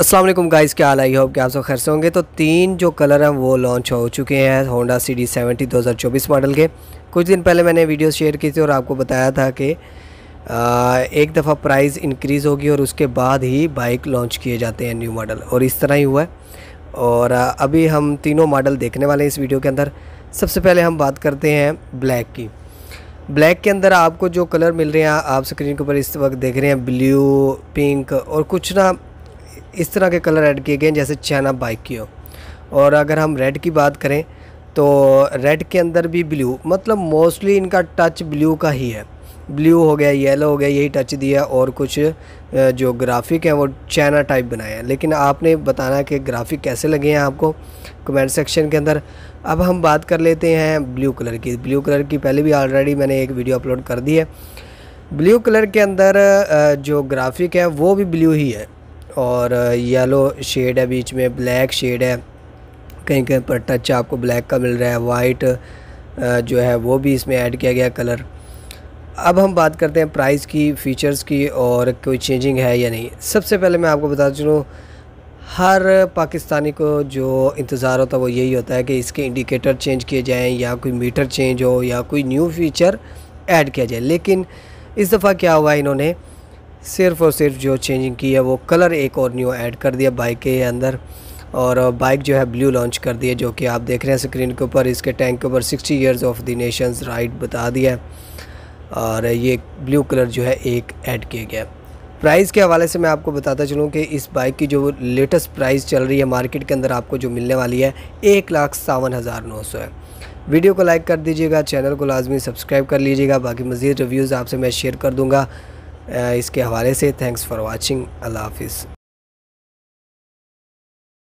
अस्सलाम वालेकुम गाइस, क्या हाल है? होप कि आप सब खैर से होंगे। तो 3 जो कलर हैं वो लॉन्च हो चुके हैं होंडा CD70 2024 मॉडल के। कुछ दिन पहले मैंने वीडियो शेयर की थी और आपको बताया था कि एक दफ़ा प्राइस इंक्रीज़ होगी और उसके बाद ही बाइक लॉन्च किए जाते हैं न्यू मॉडल, और इस तरह ही हुआ है। और अभी हम तीनों मॉडल देखने वाले हैं इस वीडियो के अंदर। सबसे पहले हम बात करते हैं ब्लैक की। ब्लैक के अंदर आपको जो कलर मिल रहे हैं, आप स्क्रीन के ऊपर इस वक्त देख रहे हैं, ब्लू, पिंक और कुछ ना इस तरह के कलर ऐड किए गए हैं जैसे चाइना बाइक की हो। और अगर हम रेड की बात करें तो रेड के अंदर भी ब्लू, मतलब मोस्टली इनका टच ब्लू का ही है। ब्लू हो गया, येलो हो गया, यही टच दिया। और कुछ जो ग्राफिक है वो चाइना टाइप बनाया है। लेकिन आपने बताना है कि ग्राफिक कैसे लगे हैं आपको कमेंट सेक्शन के अंदर। अब हम बात कर लेते हैं ब्लू कलर की। ब्लू कलर की पहले भी ऑलरेडी मैंने एक वीडियो अपलोड कर दी है। ब्लू कलर के अंदर जो ग्राफिक है वो भी ब्लू ही है, और येलो शेड है, बीच में ब्लैक शेड है, कहीं कहीं पर टच आपको ब्लैक का मिल रहा है। वाइट जो है वो भी इसमें ऐड किया गया कलर। अब हम बात करते हैं प्राइस की, फ़ीचर्स की, और कोई चेंजिंग है या नहीं। सबसे पहले मैं आपको बता चलूँ, हर पाकिस्तानी को जो इंतज़ार होता है वो यही होता है कि इसके इंडिकेटर चेंज किए जाएँ, या कोई मीटर चेंज हो, या कोई न्यू फीचर ऐड किया जाए। लेकिन इस दफ़ा क्या हुआ, इन्होंने सिर्फ़ और सिर्फ जो चेंजिंग की है वो कलर एक और न्यू ऐड कर दिया बाइक के अंदर। और बाइक जो है ब्लू लॉन्च कर दी है, जो कि आप देख रहे हैं स्क्रीन के ऊपर। इसके टैंक के ऊपर 60 years of the Nations right बता दिया है, और ये ब्लू कलर जो है एक ऐड किया गया। प्राइस के हवाले से मैं आपको बताता चलूँ कि इस बाइक की जो लेटेस्ट प्राइस चल रही है मार्केट के अंदर, आपको जो मिलने वाली है 1,57,900 है। वीडियो को लाइक कर दीजिएगा, चैनल को लाजमी सब्सक्राइब कर लीजिएगा। बाकी मज़ीद रिव्यूज़ आपसे मैं शेयर कर दूँगा इसके हवाले से। Thanks for watching. अल्लाह हाफिज़।